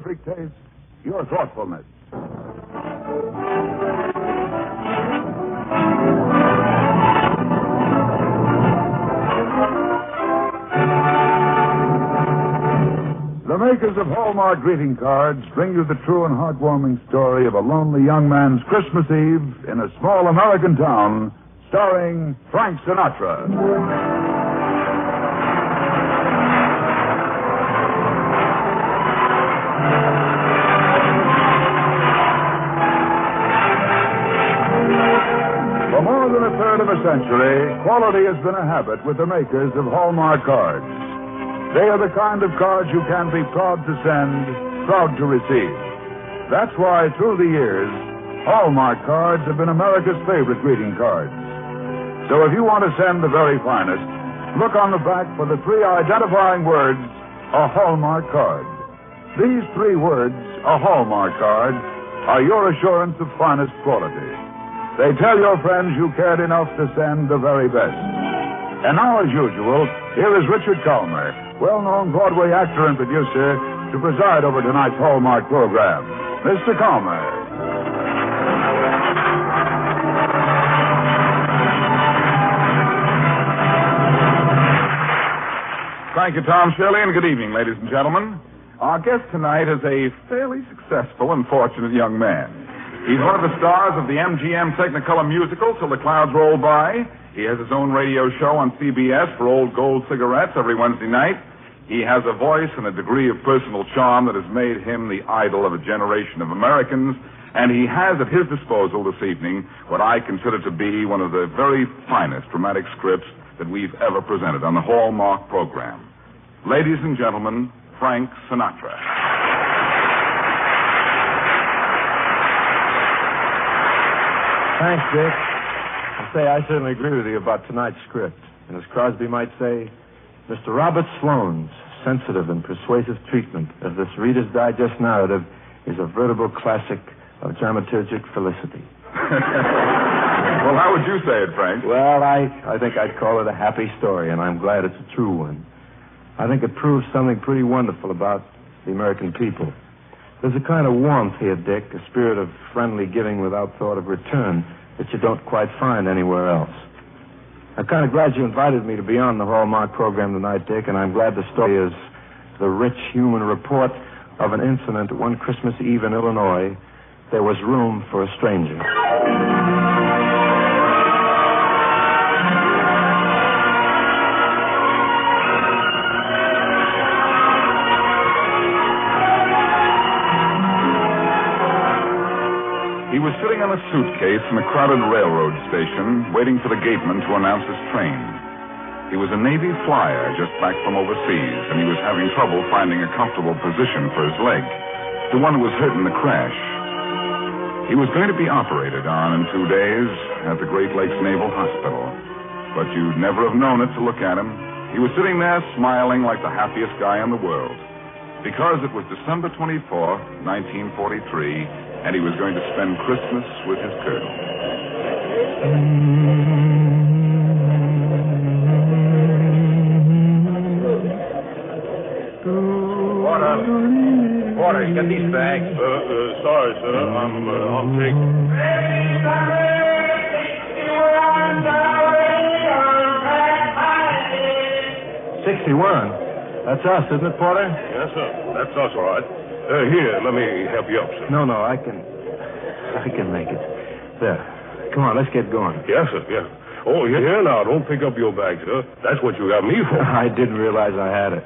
perfect taste, your thoughtfulness. The makers of Hallmark greeting cards bring you the true and heartwarming story of a lonely young man's Christmas Eve in a small American town, starring Frank Sinatra. For more than a third of a century, quality has been a habit with the makers of Hallmark cards. They are the kind of cards you can be proud to send, proud to receive. That's why, through the years, Hallmark cards have been America's favorite greeting cards. So if you want to send the very finest, look on the back for the three identifying words, a Hallmark card. These three words, a Hallmark card, are your assurance of finest quality. They tell your friends you cared enough to send the very best. And now, as usual, here is Richard Calmer, well-known Broadway actor and producer, to preside over tonight's Hallmark program. Mr. Calmer. Thank you, Tom Shirley, and good evening, ladies and gentlemen. Our guest tonight is a fairly successful and fortunate young man. He's one of the stars of the MGM Technicolor musical, Till the Clouds Roll By. He has his own radio show on CBS for Old Gold cigarettes every Wednesday night. He has a voice and a degree of personal charm that has made him the idol of a generation of Americans. And he has at his disposal this evening what I consider to be one of the very finest dramatic scripts that we've ever presented on the Hallmark program. Ladies and gentlemen, Frank Sinatra. Thanks, Dick. I certainly agree with you about tonight's script. And as Crosby might say, Mr. Robert Sloane's sensitive and persuasive treatment of this Reader's Digest narrative is a veritable classic of dramaturgic felicity. Well, how would you say it, Frank? Well, I think I'd call it a happy story, and I'm glad it's a true one. I think it proves something pretty wonderful about the American people. There's a kind of warmth here, Dick, a spirit of friendly giving without thought of return that you don't quite find anywhere else. I'm kind of glad you invited me to be on the Hallmark program tonight, Dick, and I'm glad the story is the rich human report of an incident one Christmas Eve in Illinois. There was room for a stranger. He was sitting on a suitcase in a crowded railroad station, waiting for the gateman to announce his train. He was a Navy flyer just back from overseas, and he was having trouble finding a comfortable position for his leg, the one that was hurt in the crash. He was going to be operated on in 2 days at the Great Lakes Naval Hospital, but you'd never have known it to look at him. He was sitting there smiling like the happiest guy in the world, because it was December 24, 1943, and he was going to spend Christmas with his colonel. Porter, get these bags. Sorry, sir. I'm sick. 61? That's us, isn't it, Porter? Yes, sir. That's us, all right. Here, let me help you up, sir. No, I can make it. There. Come on, let's get going. Yes, sir, yes. Oh, here now, don't pick up your bag, sir. That's what you got me for. I didn't realize I had it.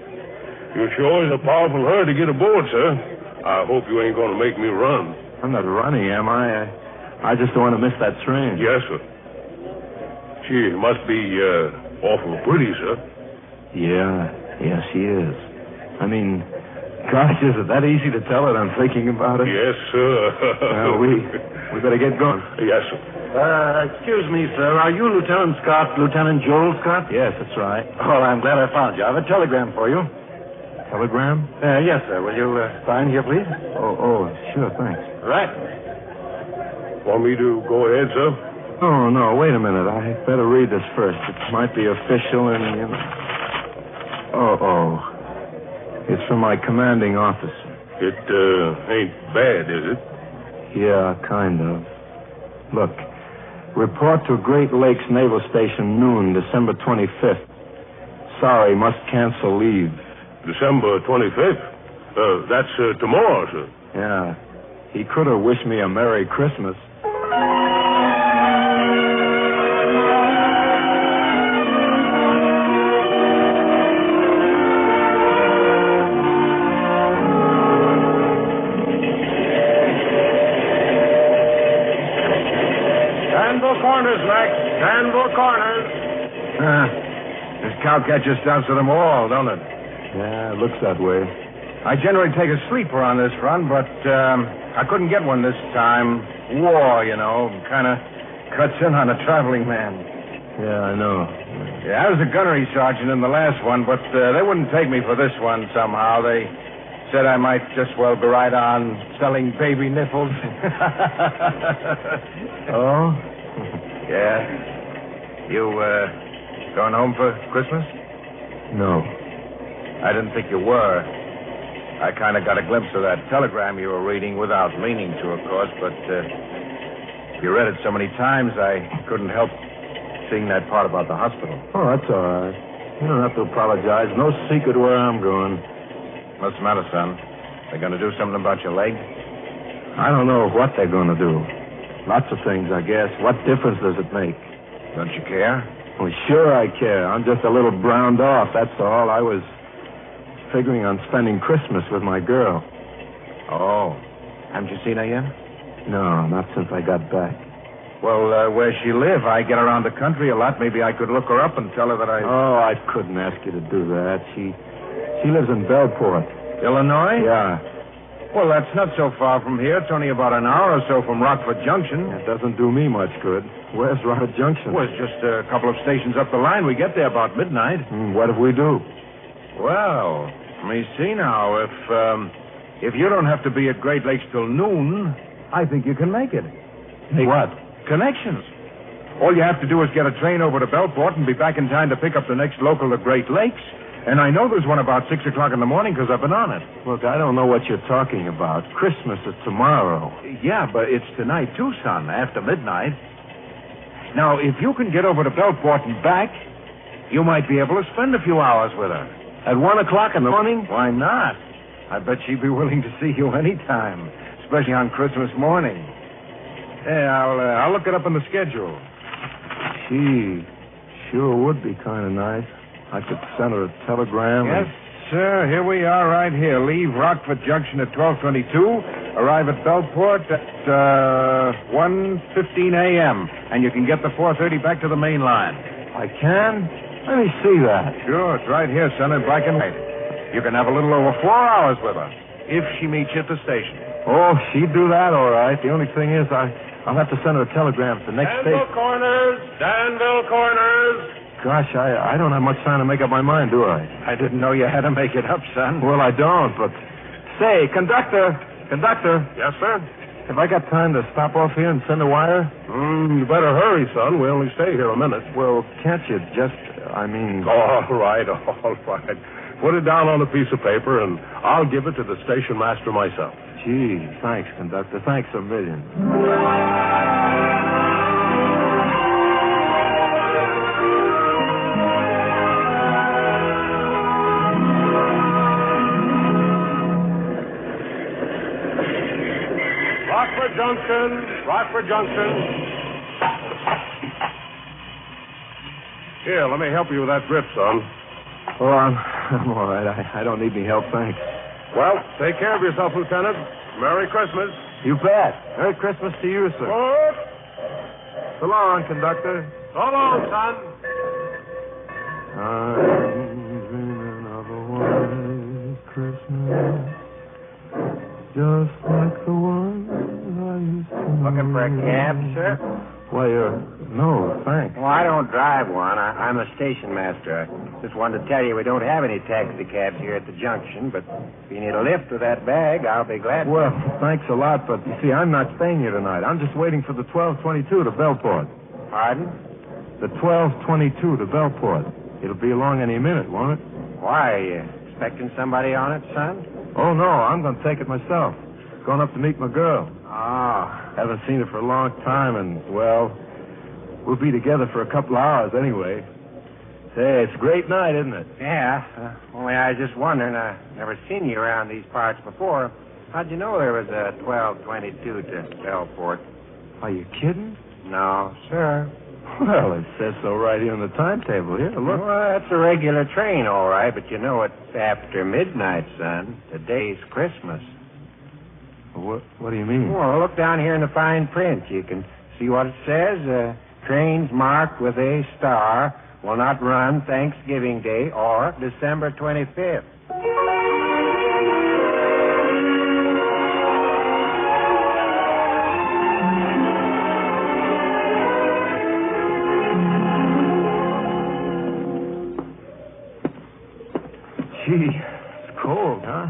You sure is a powerful hurry to get aboard, sir. I hope you ain't going to make me run. I'm not running, am I? I just don't want to miss that train. Yes, sir. She must be awful pretty, sir. Yeah, she is. I mean, gosh, is it that easy to tell it? I'm thinking about it. Yes, sir. Well, we better get going. Yes, sir. Excuse me, sir. Are you Lieutenant Scott, Lieutenant Joel Scott? Yes, that's right. Well, I'm glad I found you. I have a telegram for you. Telegram? Yes, sir. Will you sign here, please? Oh, sure, thanks. Right. Want me to go ahead, sir? Oh, no, wait a minute. I better read this first. It might be official and, Oh. It's from my commanding officer. It ain't bad, is it? Yeah, kind of. Look, report to Great Lakes Naval Station noon, December 25th. Sorry, must cancel leave. December 25th? That's tomorrow, sir. Yeah. He could have wished me a Merry Christmas. Danville Corners, Max. Danville Corners. This cowcatcher stops at them all, don't it? Yeah, it looks that way. I generally take a sleeper on this run, but I couldn't get one this time. War, you know, kind of cuts in on a traveling man. Yeah, I know. Yeah, I was a gunnery sergeant in the last one, but they wouldn't take me for this one somehow. They said I might just well go right on selling baby nipples. Oh? Yeah. You going home for Christmas? No. I didn't think you were. I kind of got a glimpse of that telegram you were reading without meaning to, of course, but you read it so many times I couldn't help seeing that part about the hospital. Oh, that's all right. You don't have to apologize. No secret where I'm going. What's the matter, son? They going to do something about your leg? I don't know what they're going to do. Lots of things, I guess. What difference does it make? Don't you care? Well, sure I care. I'm just a little browned off, that's all. I was figuring on spending Christmas with my girl. Oh. Haven't you seen her yet? No, not since I got back. Well, where's she live? I get around the country a lot. Maybe I could look her up and tell her that I... Oh, I couldn't ask you to do that. She lives in Bellport. Illinois? Yeah. Well, that's not so far from here. It's only about an hour or so from Rockford Junction. It doesn't do me much good. Where's Rockford Junction? Well, it's just a couple of stations up the line. We get there about midnight. What if we do? Well, let me see now. If you don't have to be at Great Lakes till noon, I think you can make it. What? Connections. All you have to do is get a train over to Bellport and be back in time to pick up the next local to Great Lakes. And I know there's one about 6 o'clock in the morning because I've been on it. Look, I don't know what you're talking about. Christmas is tomorrow. Yeah, but it's tonight too, son, after midnight. Now, if you can get over to Bellport and back, you might be able to spend a few hours with her. At 1 o'clock in the morning? Why not? I bet she'd be willing to see you any time, especially on Christmas morning. Hey, I'll look it up in the schedule. Gee, sure would be kind of nice. I could send her a telegram. Yes, sir. Here we are right here. Leave Rockford Junction at 12:22. Arrive at Bellport at 1:15 a.m. And you can get the 4:30 back to the main line. I can? Let me see that. Sure, it's right here, son, in black and white. You can have a little over 4 hours with her, if she meets you at the station. Oh, she'd do that all right. The only thing is I'll have to send her a telegram to the next station. Danville Corners. Gosh, I don't have much time to make up my mind, do I? I didn't know you had to make it up, son. Well, I don't, but... Say, conductor. Yes, sir? Have I got time to stop off here and send a wire? You better hurry, son. We only stay here a minute. Well, can't you just... All right. Put it down on a piece of paper, and I'll give it to the station master myself. Gee, thanks, conductor. Thanks a million. Rockford Junction. Here, let me help you with that grip, son. Oh, I'm all right. I don't need any help, thanks. Well, take care of yourself, Lieutenant. Merry Christmas. You bet. Merry Christmas to you, sir. Good. So long, conductor. So long, son. I'm dreaming of a white Christmas, just like the one I used to know. Looking for a cab, sir? Why, no, thanks. Well, I don't drive one. I'm a station master. I just wanted to tell you we don't have any taxi cabs here at the junction, but if you need a lift with that bag, I'll be glad to. Well, thanks a lot, but you see, I'm not staying here tonight. I'm just waiting for the 12:22 to Bellport. Pardon? The 12:22 to Bellport. It'll be along any minute, won't it? Why, are you expecting somebody on it, son? Oh, no, I'm going to take it myself. Going up to meet my girl. Oh. Haven't seen her for a long time, and, well, we'll be together for a couple of hours anyway. Say, it's a great night, isn't it? Yeah. Only I was just wondering, I've never seen you around these parts before. How'd you know there was a 12:22 to Bellport? Are you kidding? No, sir. Well, it says so right here on the timetable. Here, look. Well, that's a regular train, all right, but you know it's after midnight, son. Today's Christmas. What do you mean? Well, look down here in the fine print. You can see what it says. Trains marked with a star will not run Thanksgiving Day or December 25th. Gee, it's cold, huh?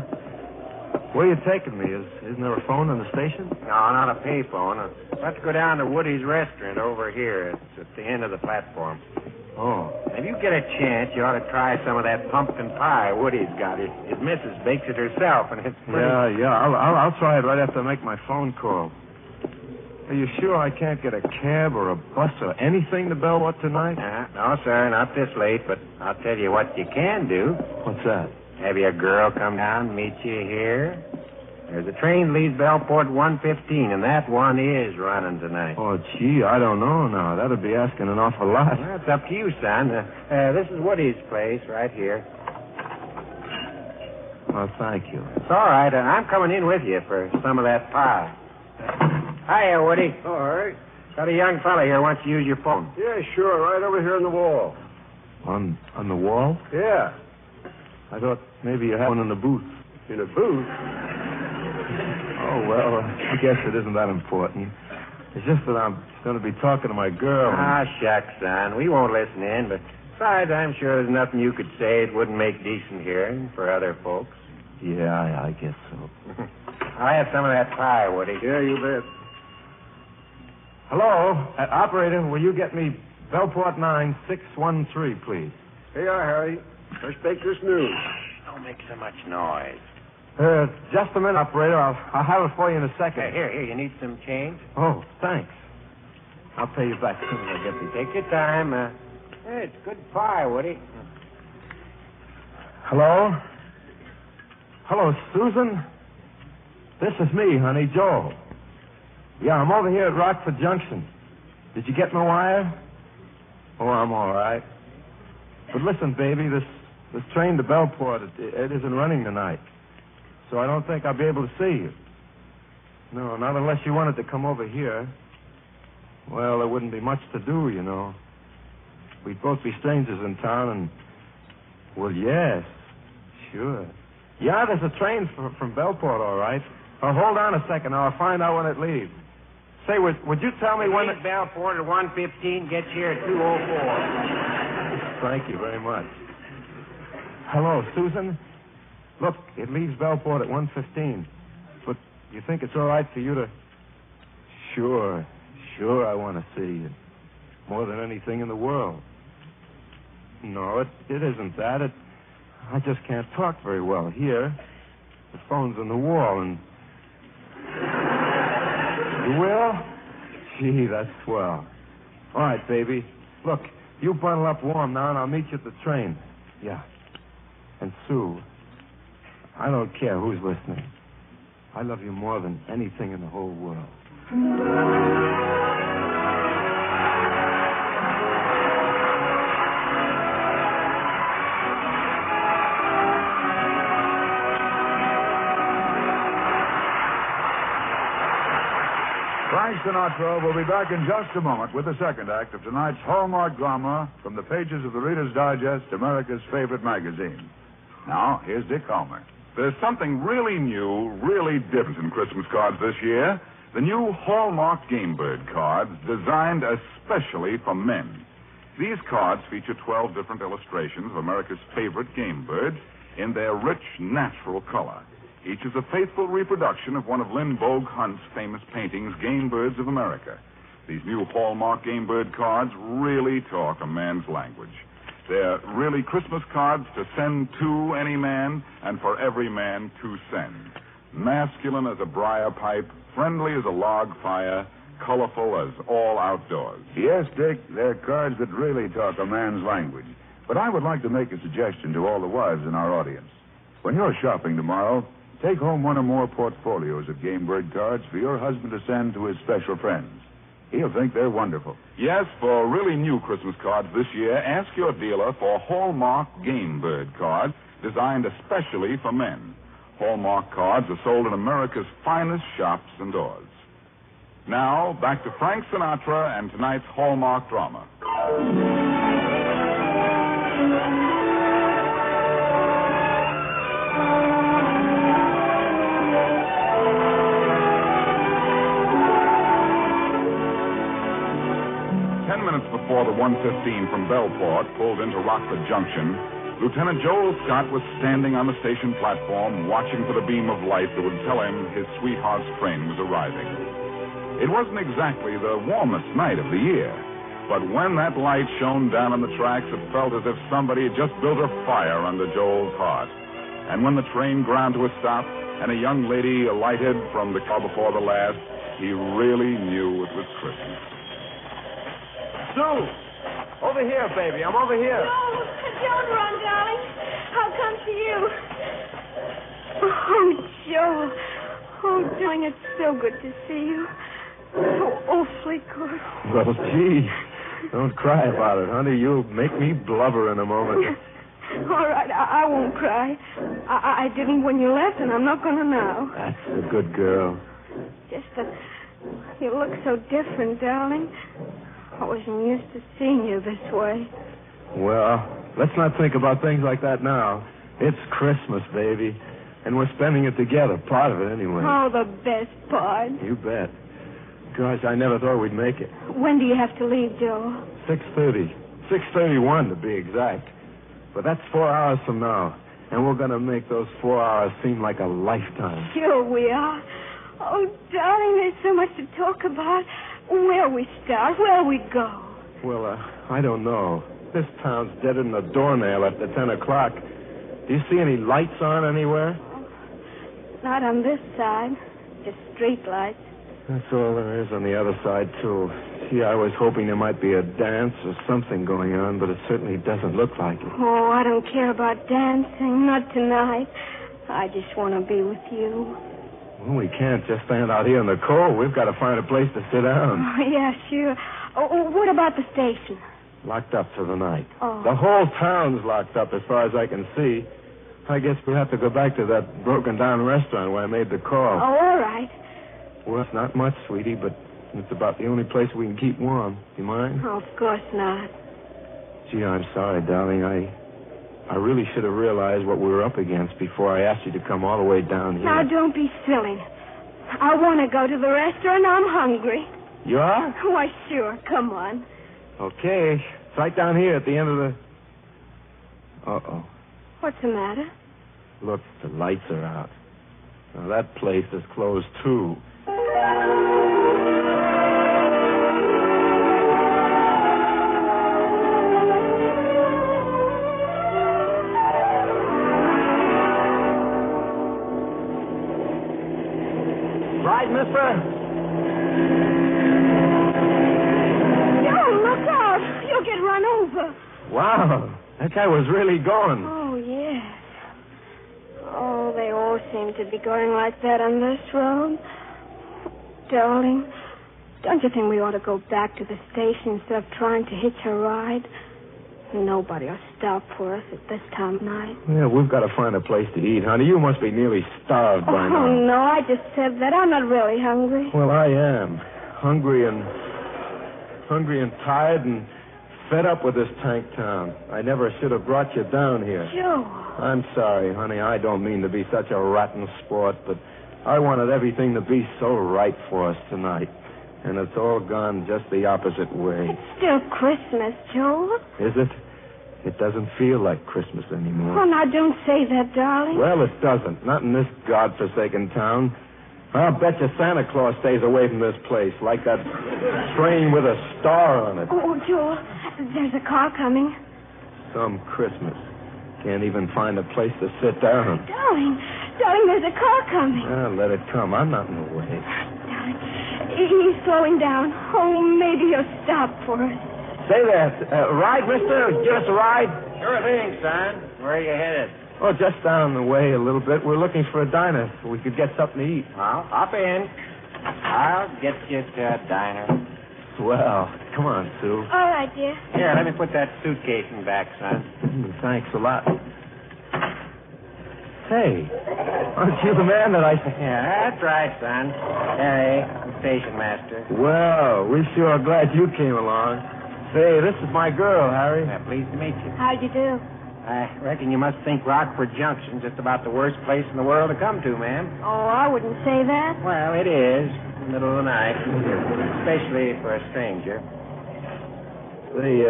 Where are you taking me? Isn't there a phone in the station? No, not a payphone. Let's go down to Woody's restaurant over here. It's at the end of the platform. Oh. If you get a chance, you ought to try some of that pumpkin pie Woody's got. His missus bakes it herself, and it's pretty... Yeah. I'll try it right after I make my phone call. Are you sure I can't get a cab or a bus or anything to Bellwood tonight? No, sir, not this late, but I'll tell you what you can do. What's that? Have your girl come down and meet you here? There's a train leaves Bellport 1:15, and that one is running tonight. Oh, gee, I don't know now. That'd be asking an awful lot. Well, it's up to you, son. This is Woody's place right here. Oh, thank you. It's all right. I'm coming in with you for some of that pie. Hiya, Woody. All right. Got a young fella here wants to use your phone. Yeah, sure. Right over here on the wall. On the wall? Yeah. I thought maybe you had one in the booth. In a booth? Oh, well, I guess it isn't that important. It's just that I'm going to be talking to my girl. Ah, shucks, son. We won't listen in, but besides, I'm sure there's nothing you could say it wouldn't make decent hearing for other folks. Yeah, I guess so. I'll have some of that pie, Woody. Yeah, you bet. Hello? Operator, will you get me Bellport 9613, please? Here you are, Harry. Let's take this news. Don't make so much noise. Just a minute, operator. I'll have it for you in a second. Here, you need some change? Oh, thanks. I'll pay you back as soon as I get the... Take your time. It's good pie, Woody. Hello? Hello, Susan? This is me, honey, Joel. Yeah, I'm over here at Rockford Junction. Did you get my wire? Oh, I'm all right. But listen, baby, this train to Bellport, it isn't running tonight. So I don't think I'll be able to see you. No, not unless you wanted to come over here. Well, there wouldn't be much to do, you know. We'd both be strangers in town, and... Well, yes, sure. Yeah, there's a train from Bellport, all right. Oh, hold on a second. I'll find out when it leaves. Say, would you tell me when... Bellport at 1:15, gets here at 2:04. Thank you very much. Hello, Susan? Look, it leaves Bellport at 1:15. But you think it's all right for you to... Sure, I want to see you. More than anything in the world. No, it isn't that. I just can't talk very well here. The phone's on the wall, and... You will? Gee, that's swell. All right, baby. Look, you bundle up warm now, and I'll meet you at the train. Yeah. And Sue, I don't care who's listening. I love you more than anything in the whole world. Frank Sinatra will be back in just a moment with the second act of tonight's Hallmark drama from the pages of the Reader's Digest, America's favorite magazine. Now, here's Dick Calmer. There's something really new, really different in Christmas cards this year. The new Hallmark Gamebird cards designed especially for men. These cards feature 12 different illustrations of America's favorite game birds in their rich, natural color. Each is a faithful reproduction of one of Lynn Bogue Hunt's famous paintings, Game Birds of America. These new Hallmark Gamebird cards really talk a man's language. They're really Christmas cards to send to any man and for every man to send. Masculine as a briar pipe, friendly as a log fire, colorful as all outdoors. Yes, Dick, they're cards that really talk a man's language. But I would like to make a suggestion to all the wives in our audience. When you're shopping tomorrow, take home one or more portfolios of Game Bird cards for your husband to send to his special friends. He'll think they're wonderful. Yes, for really new Christmas cards this year, ask your dealer for Hallmark Game Bird cards designed especially for men. Hallmark cards are sold in America's finest shops and doors. Now, back to Frank Sinatra and tonight's Hallmark drama. 10 minutes before the 115 from Bellport pulled into Rockford Junction, Lieutenant Joel Scott was standing on the station platform watching for the beam of light that would tell him his sweetheart's train was arriving. It wasn't exactly the warmest night of the year, but when that light shone down on the tracks, it felt as if somebody had just built a fire under Joel's heart. And when the train ground to a stop and a young lady alighted from the car before the last, he really knew it was Christmas. Sue! Over here, baby. I'm over here. No, don't run, darling. I'll come to you. Oh, Joe. Oh, darling, it's so good to see you. So awfully good. Well, gee. Don't cry about it, honey. You'll make me blubber in a moment. All right, I won't cry. I didn't when you left, and I'm not going to now. That's a good girl. Just that you look so different, darling. I wasn't used to seeing you this way. Well, let's not think about things like that now. It's Christmas, baby. And we're spending it together, part of it anyway. Oh, the best part. You bet. Gosh, I never thought we'd make it. When do you have to leave, Joe? 6:30. 6:31 to be exact. But that's 4 hours from now. And we're going to make those 4 hours seem like a lifetime. Sure we are. Oh, darling, there's so much to talk about. Where'll we start? Where'll we go? Well, I don't know. This town's deader than a doornail after 10 o'clock. Do you see any lights on anywhere? Not on this side. Just street lights. That's all there is on the other side, too. Gee, I was hoping there might be a dance or something going on, but it certainly doesn't look like it. Oh, I don't care about dancing. Not tonight. I just want to be with you. Well, we can't just stand out here in the cold. We've got to find a place to sit down. Oh, yeah, sure. Oh, what about the station? Locked up for the night. Oh. The whole town's locked up as far as I can see. I guess we'll have to go back to that broken-down restaurant where I made the call. Oh, all right. Well, it's not much, sweetie, but it's about the only place we can keep warm. You mind? Oh, of course not. Gee, I'm sorry, darling. I really should have realized what we were up against before I asked you to come all the way down here. Now, don't be silly. I want to go to the restaurant. I'm hungry. You are? Why, sure. Come on. Okay. It's right down here at the end of the... Uh-oh. What's the matter? Look, the lights are out. Now, that place is closed, too. Right, mister? Joe, look out. You'll get run over. Wow. That guy was really going. Oh, yes. Oh, they all seem to be going like that on this road. Darling, don't you think we ought to go back to the station instead of trying to hitch a ride? Nobody will stop for us at this time of night. Yeah, we've got to find a place to eat, honey. You must be nearly starved by now. Oh, no, I just said that. I'm not really hungry. Well, I am. Hungry and tired and fed up with this tank town. I never should have brought you down here. Joe. I'm sorry, honey. I don't mean to be such a rotten sport, but I wanted everything to be so right for us tonight. And it's all gone just the opposite way. It's still Christmas, Joe. Is it? It doesn't feel like Christmas anymore. Oh, now don't say that, darling. Well, it doesn't. Not in this godforsaken town. I'll bet you Santa Claus stays away from this place, like that train with a star on it. Oh, Joe, there's a car coming. Some Christmas. Can't even find a place to sit down. Darling, there's a car coming. Let it come. I'm not in the way. Darling, he's slowing down. Oh, maybe he'll stop for us. Say there. Ride, mister? Give us a ride? Sure thing, son. Where are you headed? Oh, just down the way a little bit. We're looking for a diner so we could get something to eat. Well, hop in. I'll get you to a diner. Well, come on, Sue. All right, dear. Here, let me put that suitcase in back, son. Thanks a lot. Hey, aren't you the man that I... Yeah, that's right, son. Harry, the station master. Well, we sure are glad you came along. Say, this is my girl, Harry. Pleased to meet you. How'd you do? I reckon you must think Rockford Junction just about the worst place in the world to come to, ma'am. Oh, I wouldn't say that. Well, it is. In the middle of the night. Especially for a stranger. Say,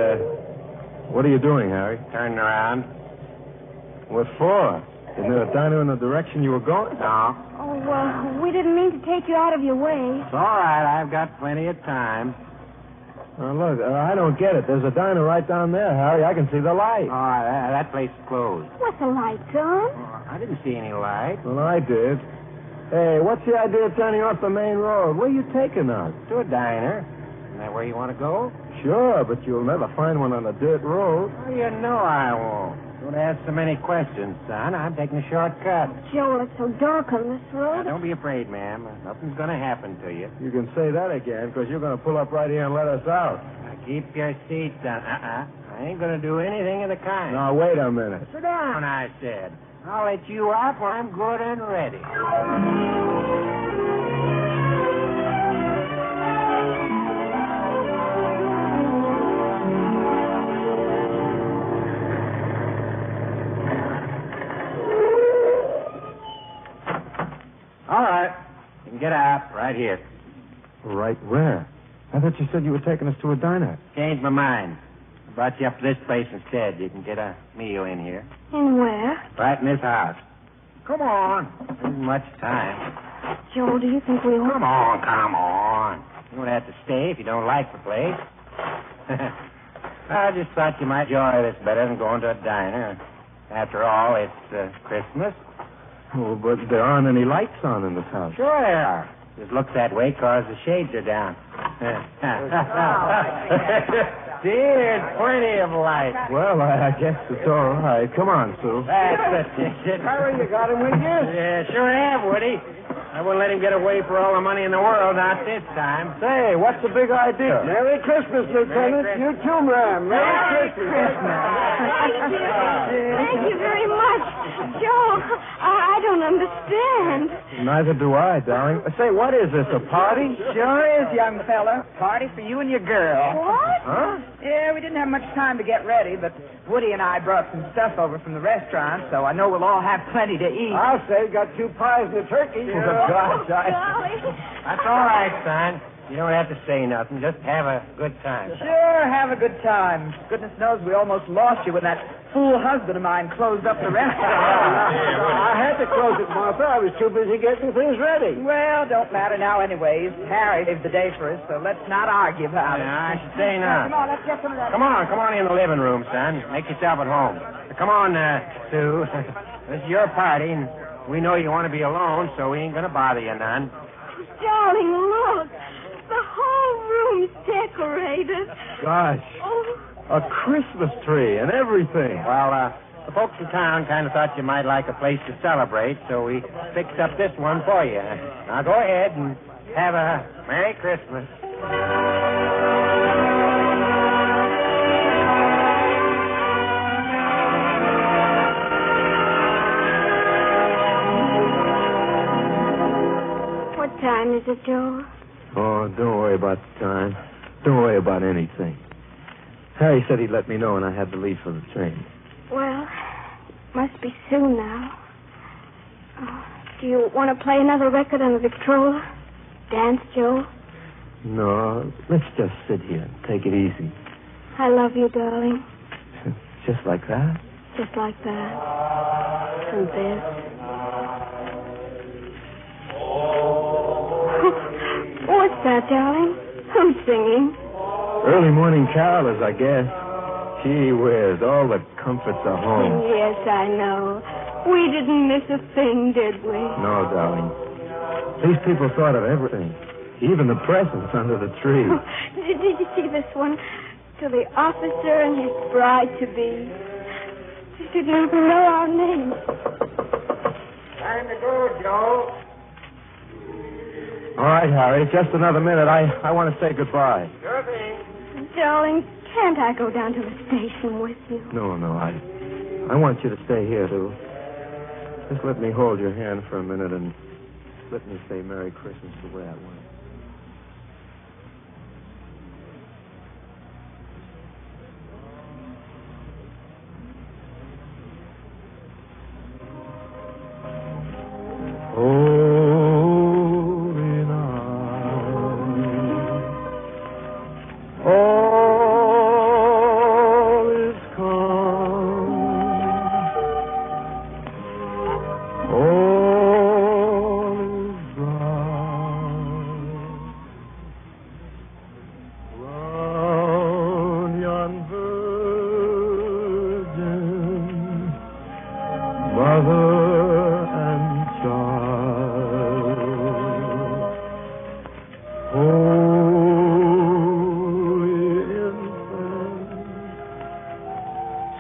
what are you doing, Harry? Turning around. What for? Isn't there a diner in the direction you were going? No. Oh, well, we didn't mean to take you out of your way. It's all right. I've got plenty of time. Oh, look, I don't get it. There's a diner right down there, Harry. I can see the light. Oh, that place is closed. What's the lights on? Oh, I didn't see any light. Well, I did. Hey, what's the idea of turning off the main road? Where are you taking us? To a diner. Isn't that where you want to go? Sure, but you'll never find one on a dirt road. Oh, you know I won't. Don't ask so many questions, son. I'm taking a shortcut. Joel, it's so dark on this road. Now, don't be afraid, ma'am. Nothing's going to happen to you. You can say that again, because you're going to pull up right here and let us out. Now, keep your seat, son. I ain't going to do anything of the kind. Now, wait a minute. Sit down, I said. I'll let you out when I'm good and ready. All right. You can get out right here. Right where? I thought you said you were taking us to a diner. Changed my mind. I brought you up to this place instead. You can get a meal in here. In where? Right in this house. Come on. There isn't much time. Joel, do you think we ought... Come on. You don't have to stay if you don't like the place. I just thought you might enjoy this better than going to a diner. After all, it's Christmas. Oh, but there aren't any lights on in this house. Sure there are. Just looks that way because the shades are down. See, there's plenty of light. Well, I guess it's all right. Come on, Sue. That's it. Harry, you got him with you? Yeah, sure have, Woody. I wouldn't let him get away for all the money in the world, not this time. Say, what's the big idea? Merry Christmas, Lieutenant. Merry You too, ma'am. Merry Christmas. Thank you very much. Joel, I don't understand. Neither do I, darling. Say, what is this, a party? Sure is, young fella. Party for you and your girl. What? Huh? Yeah, we didn't have much time to get ready, but Woody and I brought some stuff over from the restaurant, so I know we'll all have plenty to eat. I'll say, got 2 pies and a turkey. Oh, gosh, Golly. That's all right, son. You don't have to say nothing. Just have a good time. Sure, have a good time. Goodness knows we almost lost you when that fool husband of mine closed up the restaurant. I had to close it, Martha. I was too busy getting things ready. Well, don't matter now anyways. Harry saved the day for us, so let's not argue about it. I should say not. Come on, let's get some of that. Come on in the living room, son. Make yourself at home. Come on, Sue. This is your party, and we know you want to be alone, so we ain't going to bother you none. Darling, look. The whole room's decorated. Gosh, a Christmas tree and everything. Well, the folks in town kind of thought you might like a place to celebrate, so we fixed up this one for you. Now go ahead and have a Merry Christmas. What time is it, Joel? Oh, don't worry about the time. Don't worry about anything. Harry said he'd let me know when I had to leave for the train. Well, must be soon now. Oh, do you want to play another record on the Victrola? Dance, Joel? No, let's just sit here and take it easy. I love you, darling. Just like that? Just like that. And this. What's that, darling? Who's singing? Early morning carolers, I guess. Gee whiz, all the comforts of home. Yes, I know. We didn't miss a thing, did we? No, darling. These people thought of everything. Even the presents under the tree. Oh, did you see this one? To the officer and his bride-to-be. They didn't even know our names. Time to go, Joe. All right, Harry, just another minute. I want to say goodbye. Sure thing. Darling, can't I go down to the station with you? No, I want you to stay here, too. Just let me hold your hand for a minute and let me say Merry Christmas the way I want it. Holy night, all is calm, all is bright, round yon virgin mother and child, holy infant,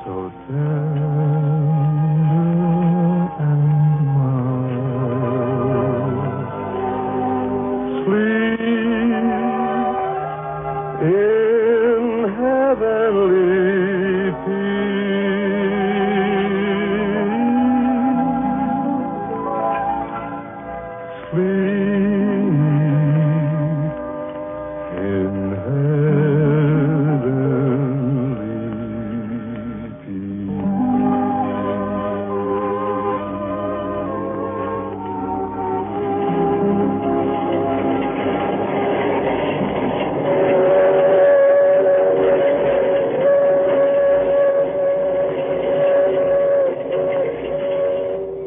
so tender and mild, sleep in heavenly peace. Sleep in heavenly peace.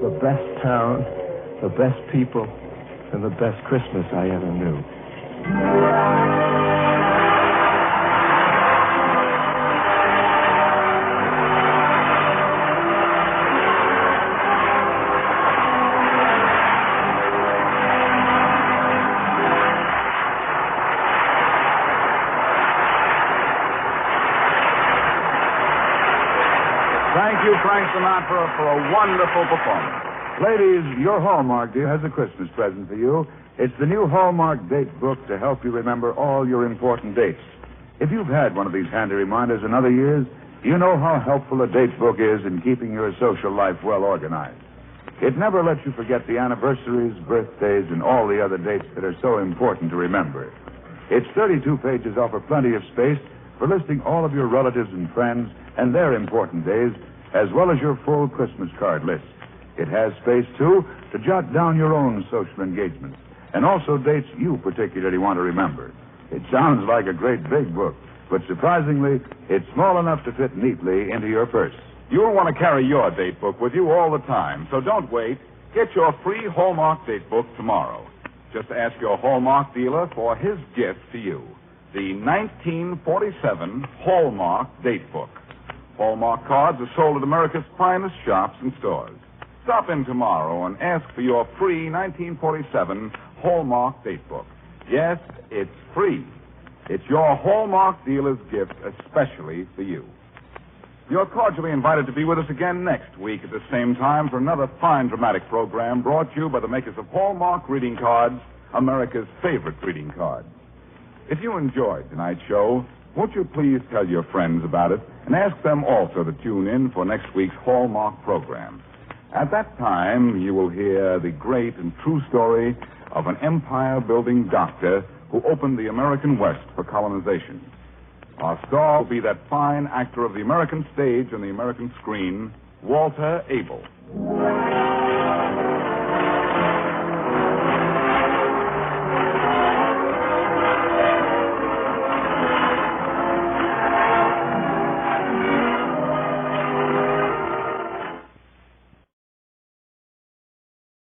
The best town, the best people, and the best Christmas I ever knew. Thank you, Frank Sinatra, for a wonderful performance. Ladies, your Hallmark dear has a Christmas present for you. It's the new Hallmark date book to help you remember all your important dates. If you've had one of these handy reminders in other years, you know how helpful a date book is in keeping your social life well organized. It never lets you forget the anniversaries, birthdays, and all the other dates that are so important to remember. Its 32 pages offer plenty of space for listing all of your relatives and friends and their important days, as well as your full Christmas card list. It has space, too, to jot down your own social engagements, and also dates you particularly want to remember. It sounds like a great big book, but surprisingly, it's small enough to fit neatly into your purse. You'll want to carry your date book with you all the time, so don't wait. Get your free Hallmark date book tomorrow. Just ask your Hallmark dealer for his gift to you, the 1947 Hallmark date book. Hallmark cards are sold at America's finest shops and stores. Stop in tomorrow and ask for your free 1947 Hallmark date book. Yes, it's free. It's your Hallmark dealer's gift especially for you. You're cordially invited to be with us again next week at the same time for another fine dramatic program brought to you by the makers of Hallmark greeting cards, America's favorite greeting cards. If you enjoyed tonight's show, won't you please tell your friends about it and ask them also to tune in for next week's Hallmark program. At that time, you will hear the great and true story of an empire-building doctor who opened the American West for colonization. Our star will be that fine actor of the American stage and the American screen, Walter Abel.